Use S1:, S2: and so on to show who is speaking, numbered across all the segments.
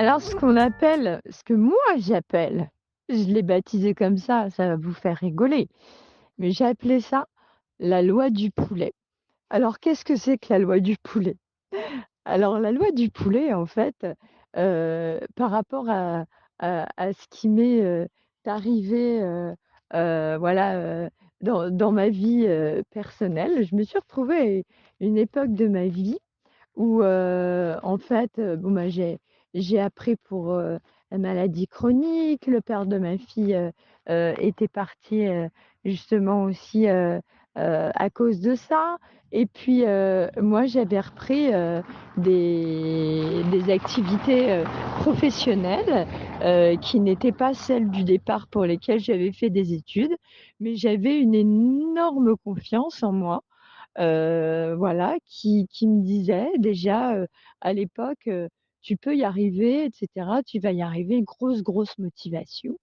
S1: Alors ce que moi j'appelle, je l'ai baptisé comme ça va vous faire rigoler, mais j'ai appelé ça la loi du poulet. Alors qu'est-ce que c'est que la loi du poulet? Alors la loi du poulet en fait, par rapport à ce qui m'est, arrivé, voilà, dans ma vie, personnelle, je me suis retrouvée à une époque de ma vie où, en fait, bon, bah, j'ai appris pour, la maladie chronique. Le père de ma fille, était parti, justement aussi, à cause de ça et puis, moi j'avais repris, des activités, professionnelles, qui n'étaient pas celles du départ pour lesquelles j'avais fait des études, mais j'avais une énorme confiance en moi. Voilà, qui me disait déjà, à l'époque, «Tu peux y arriver et cetera, tu vas y arriver», grosse, grosse motivation.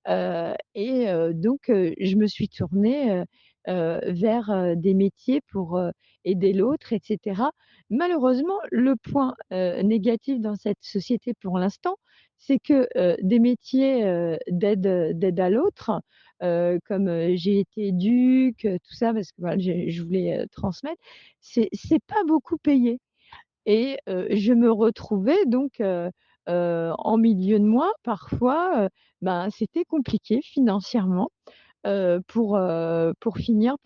S1: Donc je me suis tournée, vers, des métiers pour, aider l'autre et cetera. Malheureusement, le point, négatif dans cette société pour l'instant, c'est que, des métiers, d'aide à l'autre, comme, j'ai été éduque, tout ça parce que voilà, je voulais, transmettre, c'est pas beaucoup payé. Et je me retrouvais donc en milieu de mois parfois, ben, c'était compliqué financièrement, pour finir,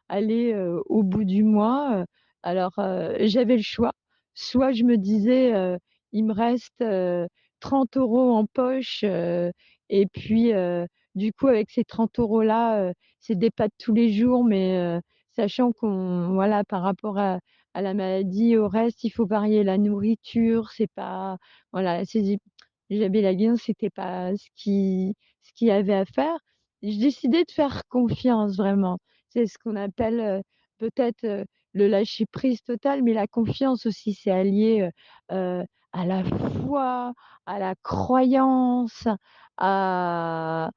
S1: aller, au bout du mois, alors, j'avais le choix. Soit je me disais, «Il me reste, 30 € en poche, et puis, du coup avec ces 30 € là, c'est des pâtes tous les jours», mais, sachant qu'on voilà, par rapport à la maladie, au reste, il faut varier la nourriture, c'est pas voilà, j'avais la guidance, c'était pas ce qu'il y avait à faire. J'ai décidé de faire confiance vraiment. C'est ce qu'on appelle, peut-être, le lâcher prise total, mais la confiance aussi, c'est allié, à la foi, à la croyance, à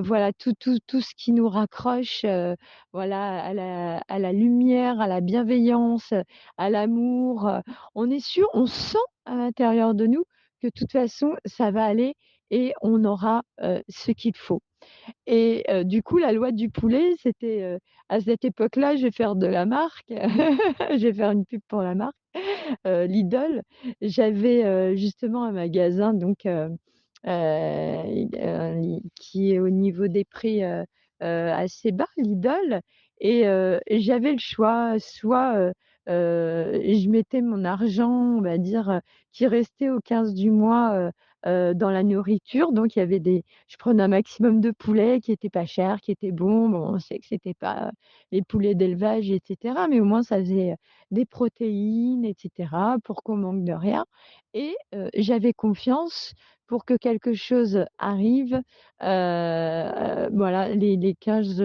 S1: voilà tout ce qui nous raccroche, voilà à la lumière, à la bienveillance, à l'amour, on est sûr, on sent à l'intérieur de nous que de toute façon ça va aller et on aura, ce qu'il faut. Et du coup, la loi du poulet, c'était, à cette époque-là, je vais faire de la marque, je vais faire une pub pour la marque, Lidl. J'avais, justement un magasin donc qui est au niveau des prix, assez bas, Lidl et j'avais le choix, soit, je mettais mon argent, on va dire, qui restait au 15 du mois, dans la nourriture. Donc il y avait des je prenais un maximum de poulet qui était pas cher, qui était bon. Bon, on sait que c'était pas les poulets d'élevage et cetera, mais au moins ça faisait, des protéines et cetera pour qu'on manque de rien et j'avais confiance pour que quelque chose arrive, voilà les 15,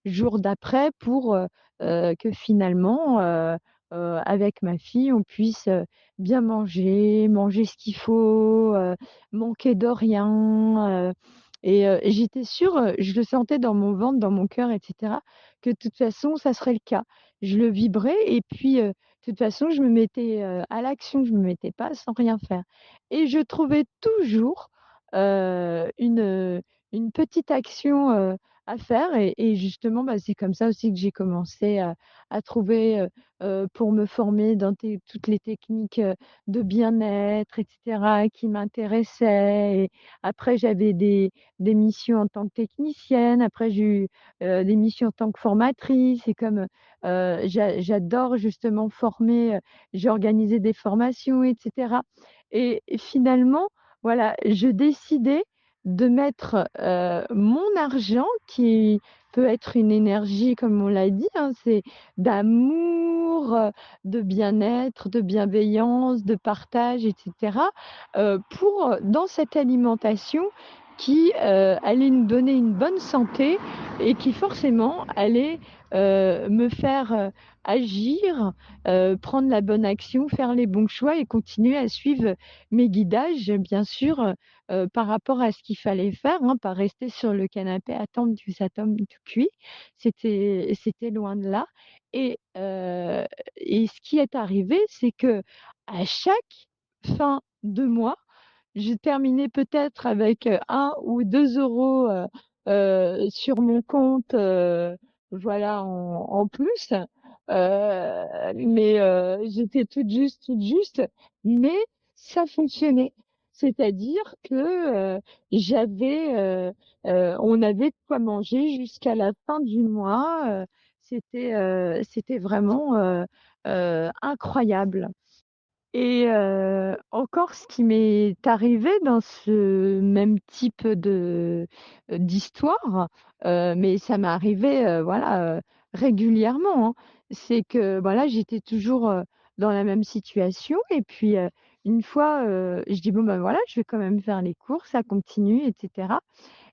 S1: jours d'après pour, que finalement, avec ma fille, on puisse, bien manger, manger ce qu'il faut, manquer de rien, et j'étais sûre, je le sentais dans mon ventre, dans mon cœur et cetera, que de toute façon ça serait le cas. Je le vibrais et puis, de toute façon je me mettais, à l'action, je me mettais pas sans rien faire et je trouvais toujours, une petite action, à faire et justement, bah, c'est comme ça aussi que j'ai commencé à trouver, pour me former dans toutes les techniques, de bien-être et cetera qui m'intéressaient et après j'avais des missions en tant que technicienne, après j'ai eu, des missions en tant que formatrice et comme, j'adore justement former, j'ai organisé des formations et cetera et finalement, voilà, je décidais de mettre, mon argent qui peut être une énergie comme on l'a dit, hein, c'est d'amour, de bien-être, de bienveillance, de partage et cetera, pour dans cette alimentation qui, allait nous donner une bonne santé et qui forcément allait, me faire, agir, prendre la bonne action, faire les bons choix et continuer à suivre mes guidages bien sûr, par rapport à ce qu'il fallait faire, hein, pas rester sur le canapé, attendre que ça tombe tout cuit. C'était loin de là et ce qui est arrivé, c'est qu'à chaque fin de mois, je terminais peut-être avec 1 ou 2 € sur mon compte, voilà, en plus. Mais j'étais toute juste, mais ça fonctionnait. C'est-à-dire que on avait de quoi manger jusqu'à la fin du mois. C'était vraiment incroyable. Et encore ce qui m'est arrivé dans ce même type d'histoire, mais ça m'est arrivé, voilà, régulièrement, hein. C'est que, voilà, j'étais toujours, dans la même situation et puis, une fois, je dis: «Bon, ben, voilà, je vais quand même faire les courses», ça continue et cetera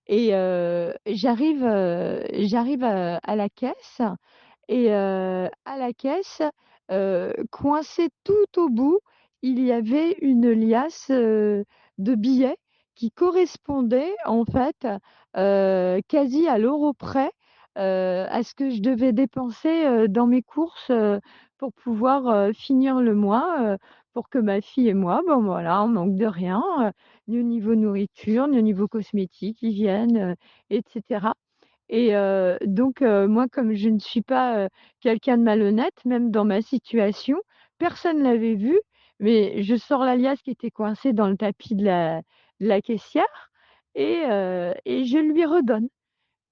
S1: et j'arrive à la caisse et à la caisse, coincée tout au bout, il y avait une liasse, de billets qui correspondait en fait, quasi à l'euro près, à ce que je devais dépenser, dans mes courses, pour pouvoir, finir le mois, pour que ma fille et moi, ben voilà, on manque de rien, ni au niveau nourriture, ni au niveau cosmétique, hygiène, et cetera. Et donc moi, comme je ne suis pas, quelqu'un de malhonnête, même dans ma situation, personne l'avait vu, mais je sors l'alias qui était coincé dans le tapis de la caissière et je lui redonne.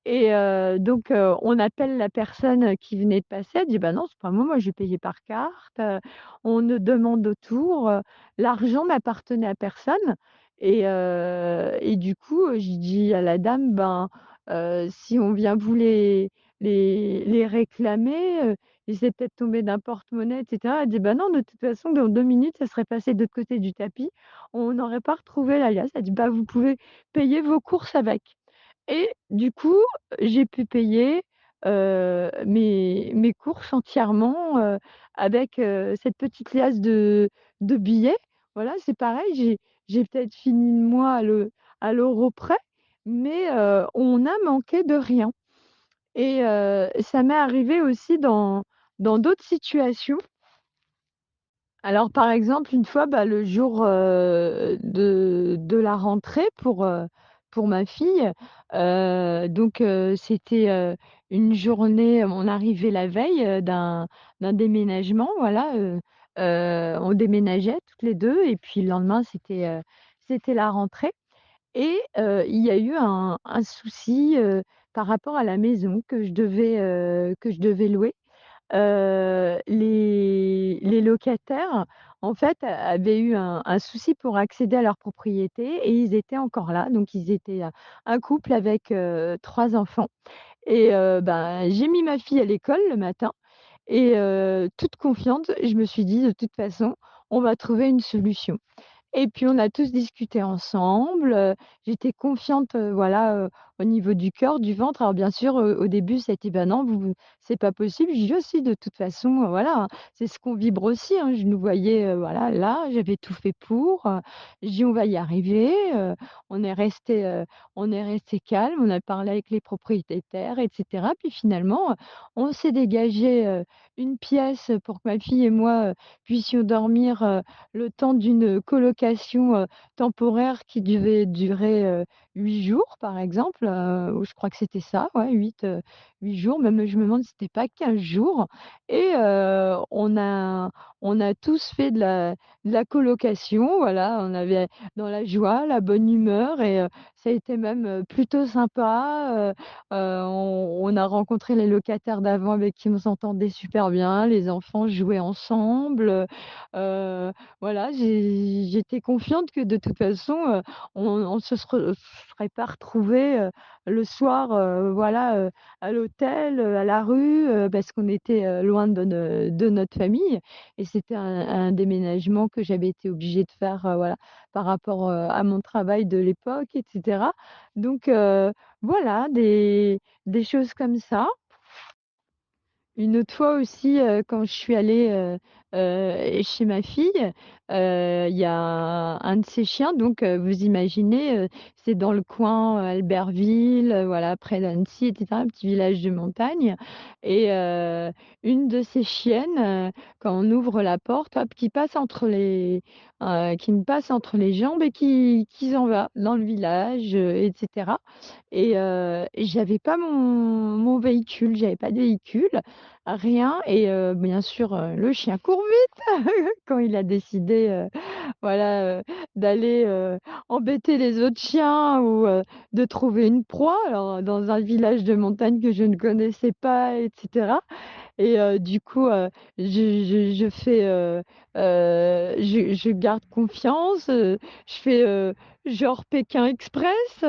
S1: Et donc on appelle la personne qui venait de passer, elle dit: «Bah non, c'est pas moi, moi j'ai payé par carte», on ne demande autour, l'argent n'appartenait à personne et du coup, je dis à la dame: «Ben, si on vient vous les réclamer, ils s'est peut-être tombé d'un porte-monnaie» et cetera. Elle dit: «Bah non, de toute façon, dans 2 minutes, ça serait passé de l'autre côté du tapis, on n'aurait pas retrouvé l'alias». Elle dit: «Bah, vous pouvez payer vos courses avec». Et du coup, j'ai pu payer, mes courses entièrement, avec, cette petite liasse de billets. Voilà, c'est pareil, j'ai peut-être fini le mois à l'euro près, mais on a manqué de rien et ça m'est arrivé aussi dans d'autres situations. Alors, par exemple, une fois, bah, le jour, de la rentrée pour ma fille, donc c'était, une journée on arrivait la veille, d'un déménagement, voilà, on déménageait toutes les 2 et puis le lendemain, c'était la rentrée et il y a eu un souci, par rapport à la maison que je devais louer. Les locataires, en fait, avaient eu un souci pour accéder à leur propriété et ils étaient encore là. Donc ils étaient, un couple avec, 3 enfants et ben, j'ai mis ma fille à l'école le matin et toute confiante, je me suis dit: «De toute façon, on va trouver une solution». Et puis on a tous discuté ensemble, j'étais confiante, voilà, au niveau du cœur, du ventre. Alors bien sûr, au début, ça a été: «Bah non, c'est pas possible». Je dis: «Oh si, de toute façon, voilà, hein, c'est ce qu'on vibre aussi, hein». Je nous voyais, voilà, là, j'avais tout fait pour, je dis: «On va y arriver», on est resté, calme, on a parlé avec les propriétaires et cetera. Puis finalement, on s'est dégagé, une pièce pour que ma fille et moi, puissions dormir, le temps d'une colocation, temporaire qui devait durer, 8 jours par exemple, ou je crois que c'était ça, ouais 8 jours, même je me demande si c'était pas 15 jours et on a tous fait de la colocation, voilà, on avait dans la joie, la bonne humeur et ça a été même, plutôt sympa, on a rencontré les locataires d'avant avec qui on s'entendait super bien, les enfants jouaient ensemble, voilà, j'étais confiante que de toute façon, on serait pas retrouvés, le soir, voilà, à l'hôtel, à la rue, parce qu'on était, loin de notre famille et c'était un déménagement que j'avais été obligée de faire, voilà, par rapport, à mon travail de l'époque et cetera. Donc voilà, des choses comme ça. Une autre fois aussi, quand je suis allée, chez ma fille, il y a un de ces chiens, donc vous imaginez, c'est dans le coin, Albertville, voilà, près d'Annecy et cetera, un petit village de montagne et une de ces chiennes, quand on ouvre la porte, hop, qui me passe entre les jambes et qui s'en va dans le village, et cetera et j'avais pas mon véhicule, j'avais pas de véhicule, rien et bien sûr, le chien court vite quand il a décidé, voilà, d'aller, embêter les autres chiens ou de trouver une proie, alors dans un village de montagne que je ne connaissais pas et cetera et du coup, je fais, je garde confiance, je fais, genre Pékin Express,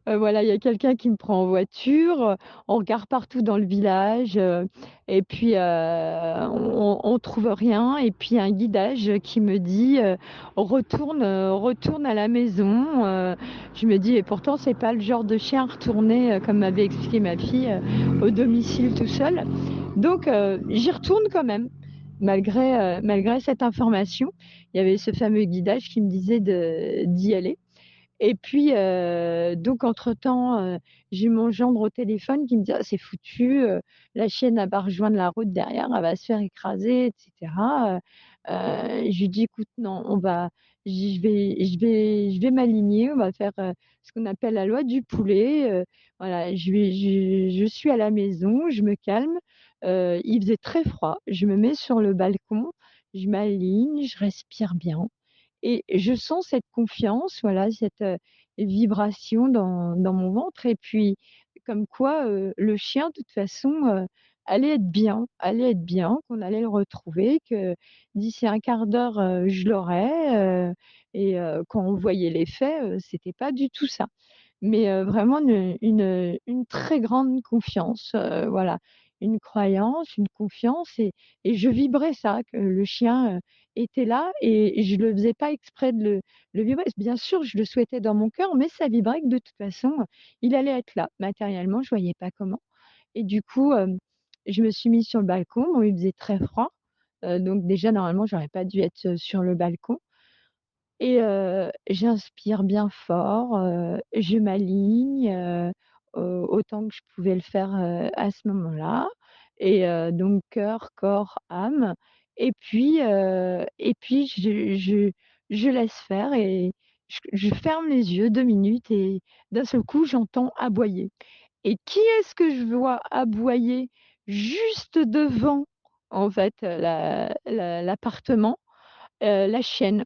S1: voilà, il y a quelqu'un qui me prend en voiture, on regarde partout dans le village, et puis, on trouve rien et puis un guidage qui me dit, «Retourne à la maison», je me dis: «Et pourtant c'est pas le genre de chien à retourner», comme m'avait expliqué ma fille, au domicile tout seul. Donc, j'y retourne quand même, malgré cette information. Il y avait ce fameux guidage qui me disait d'y aller. Et puis, donc entre-temps, j'ai eu mon gendre au téléphone qui me dit: «Ah c'est foutu, la chienne elle va rejoindre la route derrière, elle va se faire écraser et cetera», je lui dis: «Écoute, non, je vais m'aligner, on va faire, ce qu'on appelle la loi du poulet, voilà, je suis à la maison, je me calme». Il faisait très froid, je me mets sur le balcon, je m'aligne, je respire bien et je sens cette confiance, voilà, cette, vibration dans mon ventre et puis comme quoi, le chien de toute façon, allait être bien, qu'on allait le retrouver, que d'ici un quart d'heure, je l'aurais, et quand on voyait les faits, c'était pas du tout ça. Mais vraiment une très grande confiance, voilà. Une croyance, une confiance et je vibrais ça, que le chien, était là et je le faisais pas exprès de le vibrer. Bien sûr, je le souhaitais dans mon cœur, mais ça vibrait que de toute façon, il allait être là. Matériellement, je voyais pas comment et du coup, je me suis mise sur le balcon. Bon, il faisait très froid, donc déjà normalement, j'aurais pas dû être, sur le balcon et j'inspire bien fort, je m'aligne, autant que je pouvais le faire, à ce moment-là et donc cœur, corps, âme et puis je laisse faire et je ferme les yeux 2 minutes et d'un seul coup, j'entends aboyer et qui est-ce que je vois aboyer juste devant, en fait, l'appartement? La chienne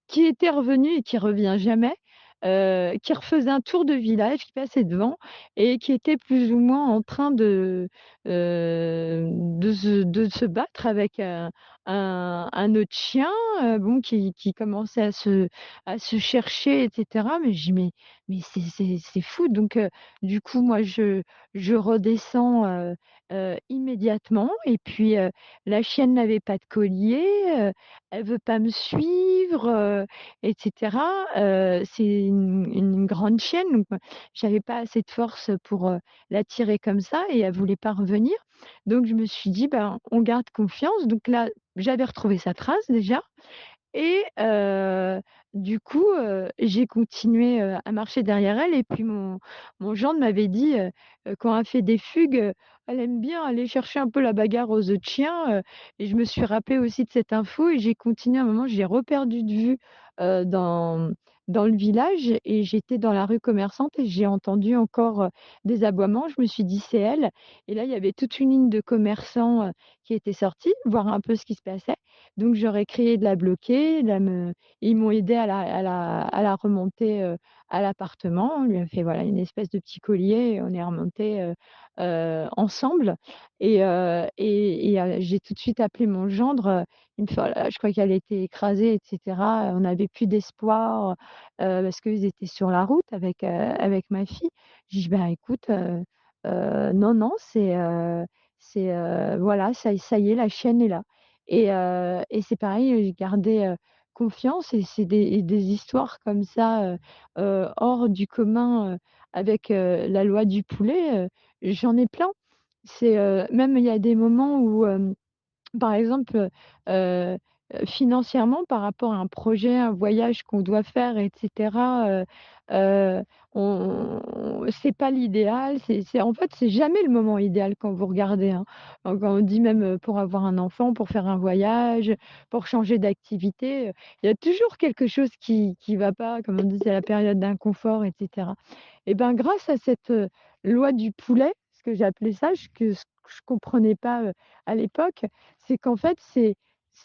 S1: qui était revenu et qui revient jamais, qui refaisait un tour de village, qui passait devant et qui était plus ou moins en train de se battre avec, un autre chien, bon qui commençait à se chercher et cetera. Mais je dis: «Mais c'est fou», donc du coup moi je redescends, immédiatement et puis, la chienne n'avait pas de collier, elle veut pas me suivre, et cetera. C'est une grande chienne, donc j'avais pas assez de force pour, la tirer comme ça et elle voulait pas revenir. Donc je me suis dit: «Ben, on garde confiance». Donc là, j'avais retrouvé sa trace déjà et du coup, j'ai continué, à marcher derrière elle et puis mon gendre m'avait dit, quand elle fait des fugues, elle aime bien aller chercher un peu la bagarre aux autres chiens, et je me suis rappelée aussi de cette info et j'ai continué à un moment, j'ai reperdu de vue, dans le village et j'étais dans la rue commerçante et j'ai entendu encore, des aboiements. Je me suis dit: «C'est elle» et là, il y avait toute une ligne de commerçants, qui étaient sortis voir un peu ce qui se passait. Donc j'aurais créé de la bloquée, là me ils m'ont aidée à la remonter, à l'appartement. On lui a fait, voilà, une espèce de petit collier et on est remontés, ensemble et j'ai tout de suite appelé mon gendre, il me fait: «Oh là là, je crois qu'elle était écrasée» et cetera. On n'avait plus d'espoir, parce qu'ils étaient sur la route avec ma fille. Je dis: «Bah, écoute, non, non, voilà, ça y est, la chienne est là». Et c'est pareil, j'ai gardé, confiance et c'est des histoires comme ça, hors du commun, avec, la loi du poulet, j'en ai plein. Même il y a des moments où, par exemple, financièrement par rapport à un projet, un voyage qu'on doit faire et cetera, heu, c'est pas l'idéal, c'est en fait, c'est jamais le moment idéal quand vous regardez, hein. Quand on dit même, pour avoir un enfant, pour faire un voyage, pour changer d'activité, il y a toujours quelque chose qui va pas, comme on dit, c'est la période d'inconfort et cetera. Et ben, grâce à cette, loi du poulet, ce que j'appelais ça, ce que je comprenais pas, à l'époque, c'est qu'en fait, c'est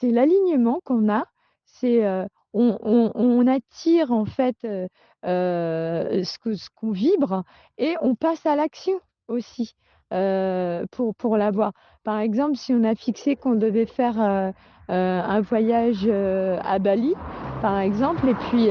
S1: l'alignement qu'on a, c'est, on attire en fait, ce qu'on vibre et on passe à l'action aussi, pour l'avoir. Par exemple, si on a fixé qu'on devait faire, un voyage, à Bali, par exemple et puis,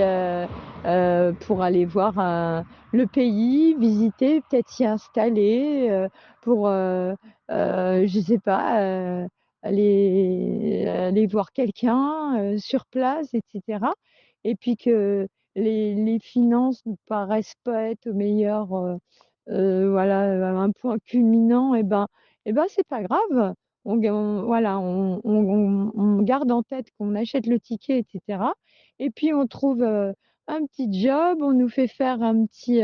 S1: pour aller voir, le pays, visiter, peut-être s'y installer, pour, je sais pas, aller voir quelqu'un, sur place et cetera et puis que les finances nous paraissent pas être au meilleur, voilà, un point culminant et ben, c'est pas grave. Voilà, on garde en tête qu'on achète le ticket et cetera et puis on trouve, un petit job, on nous fait faire un petit,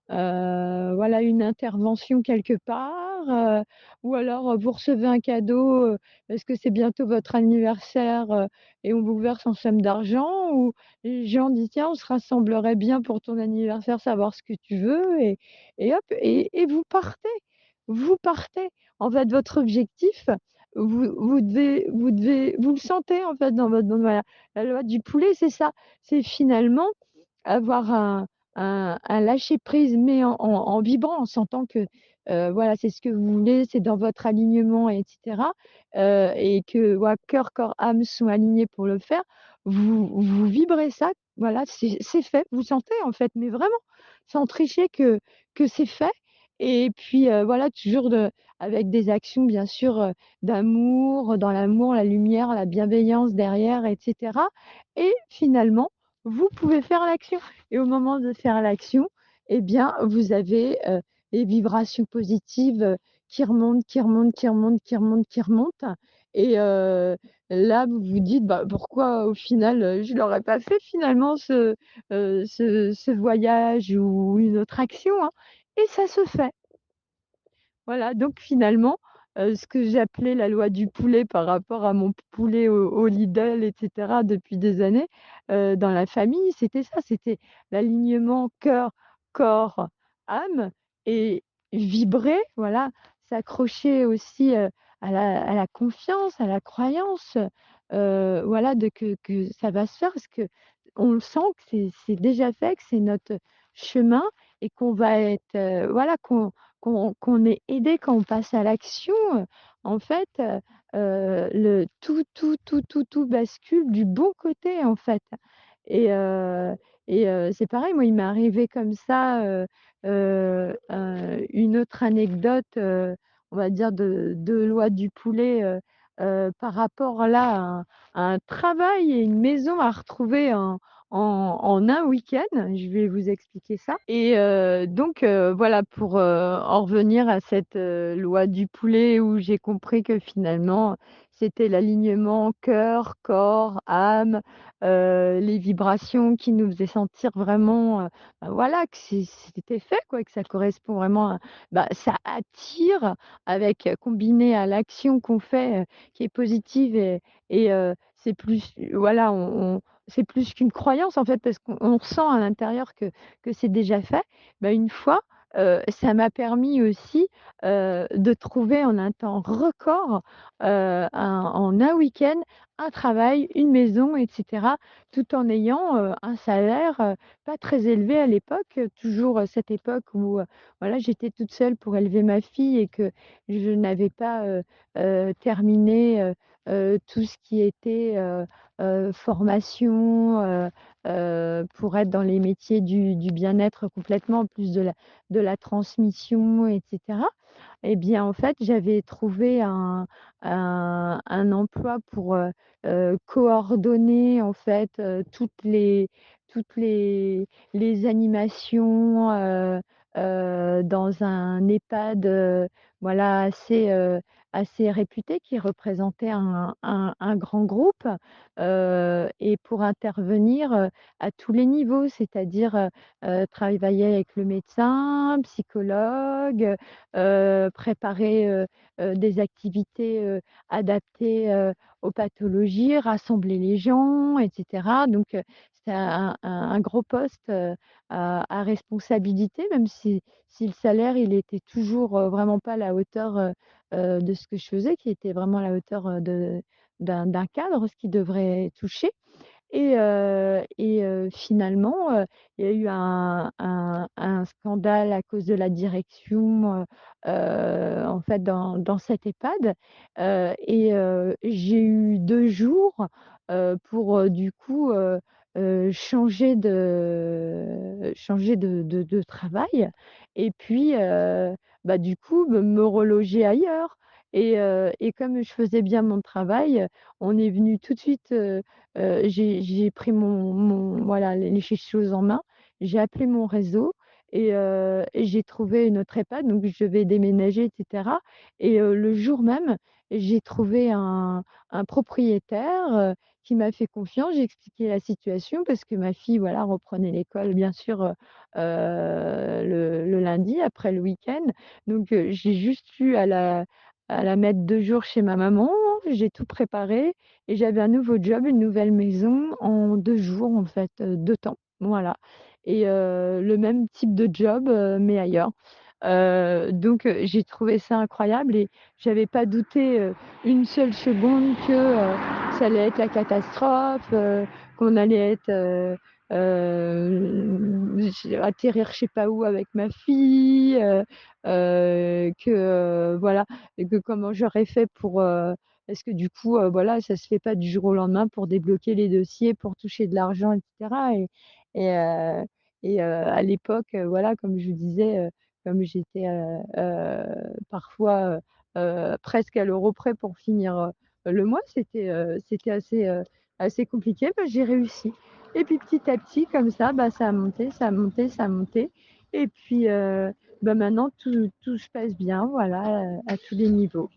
S1: voilà, une intervention quelque part, ou alors, vous recevez un cadeau, parce que c'est bientôt votre anniversaire, et on vous verse en somme d'argent ou les gens disent: «Tiens, on se rassemblerait bien pour ton anniversaire, savoir ce que tu veux» et hop et vous partez. Vous partez. En fait, votre objectif, vous le sentez, en fait, dans voilà, la loi du poulet, c'est ça. C'est finalement avoir un lâcher prise, mais en vibrant, en sentant que, voilà, c'est ce que vous voulez, c'est dans votre alignement et cetera, et que, voilà, cœur, corps, âme sont alignés pour le faire. Vous vibrez ça, voilà, c'est fait. Vous sentez, en fait, mais vraiment, sans tricher que c'est fait et puis, voilà, toujours avec des actions, bien sûr, d'amour, dans l'amour, la lumière, la bienveillance derrière et cetera et finalement, vous pouvez faire l'action et au moment de faire l'action et bien, vous avez, les vibrations positives, qui remontent, qui remontent, qui remontent, qui remontent, qui remontent et là, vous vous dites: «Bah, pourquoi au final, je l'aurais pas fait finalement ce voyage ou une autre action, hein?» et ça se fait. Voilà, donc finalement, ce que j'appelais la loi du poulet par rapport à mon poulet au Lidl et cetera depuis des années, dans la famille, c'était ça, c'était l'alignement cœur, corps, âme et vibrer, voilà, s'accrocher aussi, à la confiance, à la croyance, voilà, que ça va se faire parce qu'on le sent que c'est déjà fait, que c'est notre chemin et qu'on va être, voilà, qu'on est aidé quand on passe à l'action, en fait, le tout bascule du bon côté, en fait et c'est pareil, moi, il m'est arrivé comme ça, une autre anecdote, on va dire de loi du poulet, par rapport là à un travail et une maison à retrouver en un week-end. Je vais vous expliquer ça et donc voilà pour, en revenir à cette, loi du poulet où j'ai compris que finalement c'était l'alignement cœur, corps, âme, les vibrations qui nous faisaient sentir vraiment, bah, voilà que c'était fait quoi, que ça correspond vraiment à bah, ça attire avec, combiné à l'action qu'on fait, qui est positive et c'est plus voilà, on c'est plus qu'une croyance en fait, parce qu'on ressent à l'intérieur que c'est déjà fait. Bah, une fois, ça m'a permis aussi, de trouver en un temps record, en un week-end, un travail, une maison et cetera, tout en ayant, un salaire, pas très élevé à l'époque, toujours, cette époque où, voilà, j'étais toute seule pour élever ma fille et que je n'avais pas, terminé, tout ce qui était, formation, pour être dans les métiers du bien-être complètement, en plus de la transmission et cetera. Et bien, en fait, j'avais trouvé un emploi pour, coordonner, en fait, toutes les animations, dans un EHPAD, voilà, assez, assez réputé qui représentait un grand groupe, et pour intervenir, à tous les niveaux, c'est-à-dire, travailler avec le médecin, psychologue, préparer, des activités, adaptées, aux pathologies, rassembler les gens et cetera. Donc, c'était un gros poste, à responsabilité, même si le salaire, il était toujours, vraiment pas à la hauteur, de ce que je faisais, qui était vraiment à la hauteur, d'un cadre, ce qui devrait toucher. Finalement, il y a eu un scandale à cause de la direction, en fait, dans cette EHPAD, j'ai eu 2 jours, pour, du coup, changer de travail et puis, bah, du coup, me reloger ailleurs et comme je faisais bien mon travail, on est venu tout de suite, j'ai pris mon voilà, les choses en main. J'ai appelé mon réseau et j'ai trouvé une autre EHPAD, donc je vais déménager et cetera le jour même, j'ai trouvé un propriétaire, qui m'a fait confiance. J'ai expliqué la situation parce que ma fille, voilà, reprenait l'école bien sûr, le lundi après le week-end. Donc j'ai juste eu à la mettre 2 jours chez ma maman. J'ai tout préparé et j'avais un nouveau job, une nouvelle maison en 2 jours en fait, 2 temps, voilà le même type de job, mais ailleurs. Donc j'ai trouvé ça incroyable et j'avais pas douté, une seule seconde que, ça allait être la catastrophe, qu'on allait être, atterrir je sais pas où avec ma fille, que, voilà et que comment j'aurais fait pour, parce que du coup, voilà, ça se fait pas du jour au lendemain pour débloquer les dossiers, pour toucher de l'argent et cetera et heu à l'époque, voilà, comme je vous disais, comme j'étais, parfois, presque à l'euro près pour finir, le mois, c'était assez compliqué. Bah, j'ai réussi et puis petit à petit comme ça, bah, ça a monté, ça a monté, ça a monté et puis, bah, maintenant tout se passe bien, voilà, à tous les niveaux.